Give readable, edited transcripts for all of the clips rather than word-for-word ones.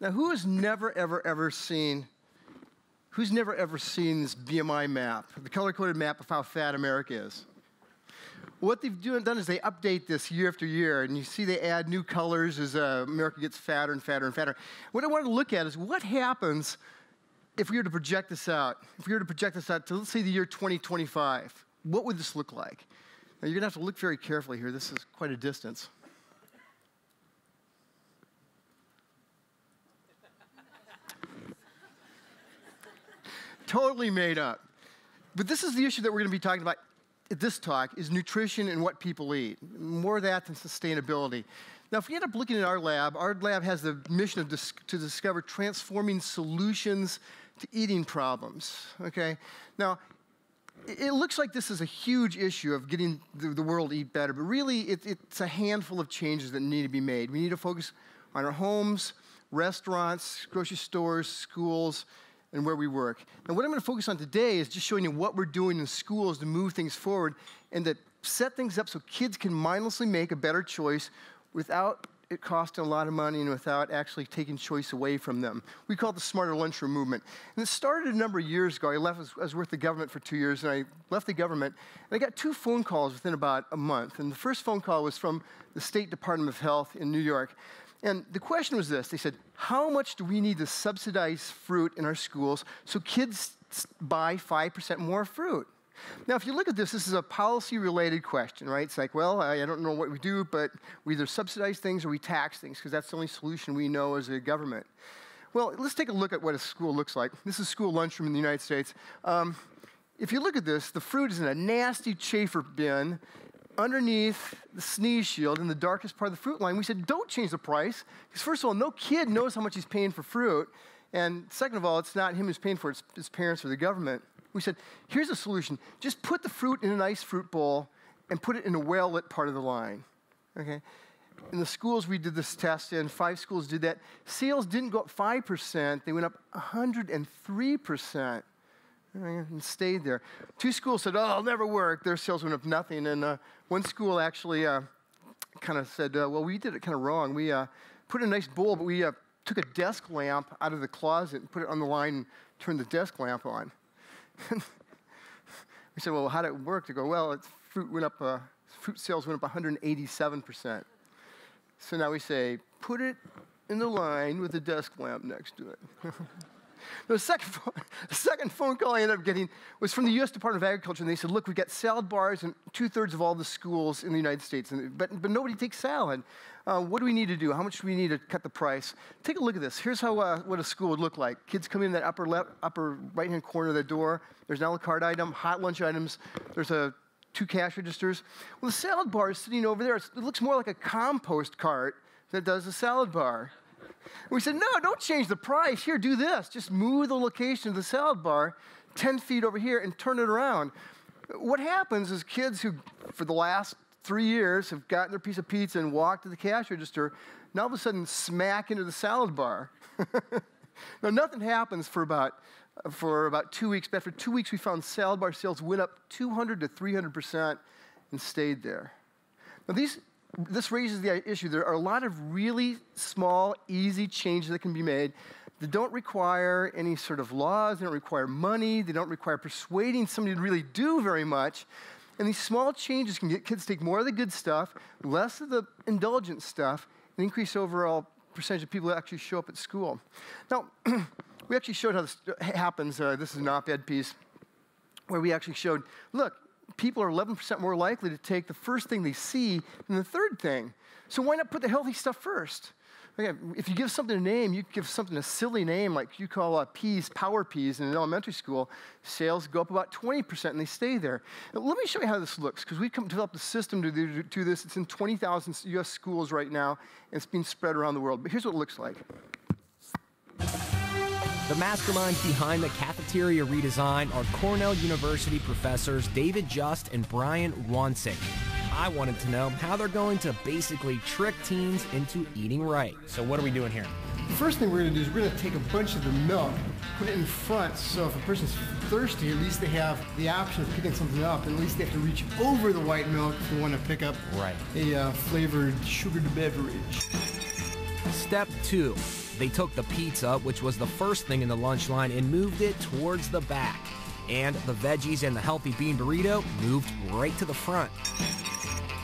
Now, who's never, ever seen this BMI map, the color-coded map of how fat America is? What they've done is they update this year after year, and you see they add new colors as America gets fatter and fatter and fatter. What I want to look at is what happens if we were to project this out. If we were to project this out to, let's say, the year 2025, what would this look like? Now, you're going to have to look very carefully here. This is quite a distance. Totally made up. But this is the issue that we're going to be talking about at this talk, is nutrition and what people eat. More of that than sustainability. Now, if we end up looking at our lab has the mission to discover transforming solutions to eating problems, okay? Now, it looks like this is a huge issue of getting the world to eat better, but really it's a handful of changes that need to be made. We need to focus on our homes, restaurants, grocery stores, schools, and where we work. And what I'm going to focus on today is just showing you what we're doing in schools to move things forward and to set things up so kids can mindlessly make a better choice without it costing a lot of money and without actually taking choice away from them. We call it the Smarter Lunchroom movement. And it started a number of years ago. I was with the government for 2 years, and I left the government, and I got 2 phone calls within about a month. And the first phone call was from the State Department of Health in New York. And the question was this. They said, how much do we need to subsidize fruit in our schools so kids buy 5% more fruit? Now, if you look at this is a policy-related question, right? It's like, well, I don't know what we do, but we either subsidize things or we tax things, because that's the only solution we know as a government. Well, let's take a look at what a school looks like. This is a school lunchroom in the United States. If you look at this, the fruit is in a nasty chafer bin underneath the sneeze shield in the darkest part of the fruit line. We said, don't change the price, because first of all, no kid knows how much he's paying for fruit, and second of all, it's not him who's paying for it, it's his parents or the government. We said, here's a solution. Just put the fruit in a nice fruit bowl and put it in a well-lit part of the line, okay? In the schools we did this test in, 5 schools did that. Sales didn't go up 5%, they went up 103%. And stayed there. 2 schools said, oh, it'll never work. Their sales went up nothing. And one school actually kind of said, well, we did it kind of wrong. We put in a nice bowl, but we took a desk lamp out of the closet and put it on the line and turned the desk lamp on. We said, well, how did it work? They go, well, fruit sales went up 187%. So now we say, put it in the line with the desk lamp next to it. The second phone call I ended up getting was from the U.S. Department of Agriculture, and they said, look, we've got salad bars in 2/3 of all the schools in the United States, but nobody takes salad. What do we need to do? How much do we need to cut the price? Take a look at this. Here's how what a school would look like. Kids come in that upper right-hand corner of the door. There's an a la carte item, hot lunch items. There's 2 cash registers. Well, the salad bar is sitting over there. It looks more like a compost cart than it does a salad bar. And we said, no, don't change the price. Here, do this. Just move the location of the salad bar 10 feet over here and turn it around. What happens is kids who, for the last 3 years, have gotten their piece of pizza and walked to the cash register, now all of a sudden smack into the salad bar. Now, nothing happens for about 2 weeks. But after 2 weeks, we found salad bar sales went up 200 to 300% and stayed there. Now, this raises the issue. There are a lot of really small, easy changes that can be made that don't require any sort of laws, they don't require money, they don't require persuading somebody to really do very much. And these small changes can get kids to take more of the good stuff, less of the indulgent stuff, and increase overall percentage of people that actually show up at school. Now, we actually showed how this happens. This is an op-ed piece where we actually showed, look, people are 11% more likely to take the first thing they see than the third thing. So why not put the healthy stuff first? Okay, if you give something a name, you give something a silly name, like you call peas power peas in an elementary school, sales go up about 20% and they stay there. Now, let me show you how this looks, because we've developed a system to do this. It's in 20,000 US schools right now, and it's being spread around the world. But here's what it looks like. The masterminds behind the cafeteria redesign are Cornell University professors David Just and Brian Wansink. I wanted to know how they're going to basically trick teens into eating right. So what are we doing here? The first thing we're going to do is we're going to take a bunch of the milk, put it in front, so if a person's thirsty, at least they have the option of picking something up, and at least they have to reach over the white milk if they want to pick up a flavored sugared beverage. Step 2. They took the pizza, which was the first thing in the lunch line, and moved it towards the back. And the veggies and the healthy bean burrito moved right to the front.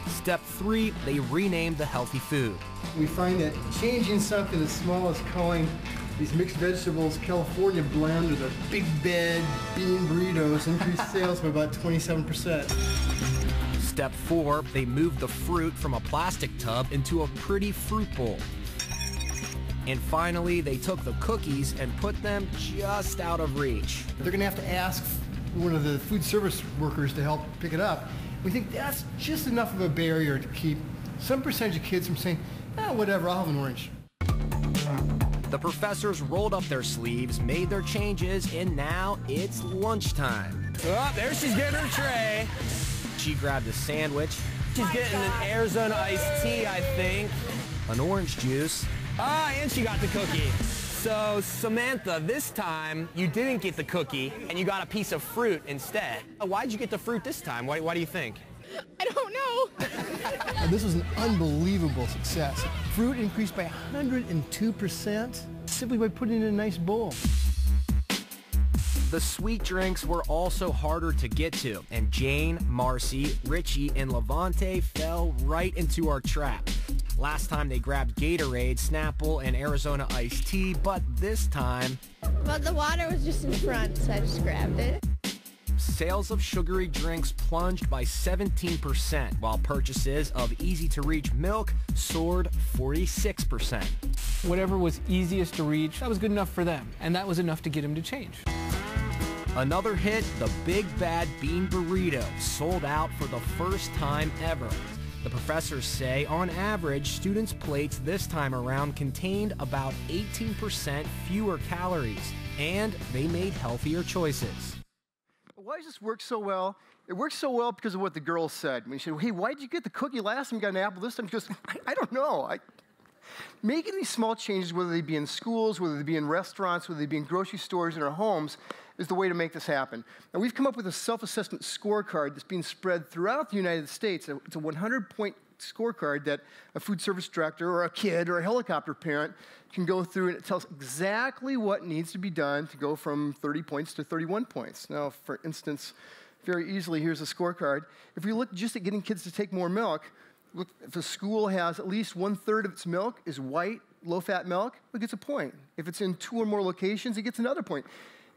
Step 3, they renamed the healthy food. We find that changing something as small as calling these mixed vegetables California blend or the Big Bed bean burritos increased sales by about 27%. Step 4, they moved the fruit from a plastic tub into a pretty fruit bowl. And finally, they took the cookies and put them just out of reach. They're going to have to ask one of the food service workers to help pick it up. We think that's just enough of a barrier to keep some percentage of kids from saying, whatever, I'll have an orange. The professors rolled up their sleeves, made their changes, and now it's lunchtime. Oh, there she's getting her tray. She grabbed a sandwich. She's getting an Arizona iced tea, I think. An orange juice. Ah, and she got the cookie. So, Samantha, this time you didn't get the cookie and you got a piece of fruit instead. Why'd you get the fruit this time? Why do you think? I don't know. This was an unbelievable success. Fruit increased by 102% simply by putting it in a nice bowl. The sweet drinks were also harder to get to, and Jane, Marcy, Richie, and Levante fell right into our trap. Last time they grabbed Gatorade, Snapple, and Arizona iced tea, but this time... Well, the water was just in front, so I just grabbed it. Sales of sugary drinks plunged by 17%, while purchases of easy-to-reach milk soared 46%. Whatever was easiest to reach, that was good enough for them, and that was enough to get them to change. Another hit, the Big Bad Bean Burrito, sold out for the first time ever. The professors say, on average, students' plates this time around contained about 18% fewer calories, and they made healthier choices. Why does this work so well? It works so well because of what the girl said. When she said, hey, why did you get the cookie last time you got an apple this time? She goes, I don't know. Making these small changes, whether they be in schools, whether they be in restaurants, whether they be in grocery stores, in our homes, is the way to make this happen. Now, we've come up with a self-assessment scorecard that's being spread throughout the United States. It's a 100-point scorecard that a food service director or a kid or a helicopter parent can go through, and it tells exactly what needs to be done to go from 30 points to 31 points. Now, for instance, very easily, here's a scorecard. If we look just at getting kids to take more milk, look, if a school has at least 1/3 of its milk is white, low-fat milk, it gets a point. If it's in 2 or more locations, it gets another point.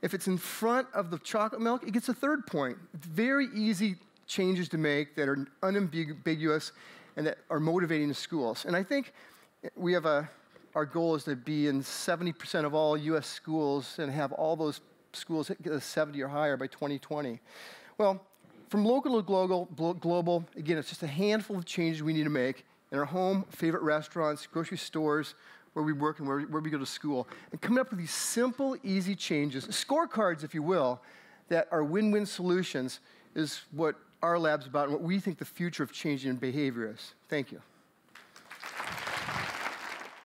If it's in front of the chocolate milk, it gets a 3rd point. Very easy changes to make that are unambiguous and that are motivating to schools. And I think we have our goal is to be in 70% of all U.S. schools and have all those schools get a 70 or higher by 2020. Well, from local to global, again, it's just a handful of changes we need to make in our home, favorite restaurants, grocery stores, where we work and where we go to school. And coming up with these simple, easy changes, scorecards, if you will, that are win-win solutions is what our lab's about and what we think the future of changing behavior is. Thank you.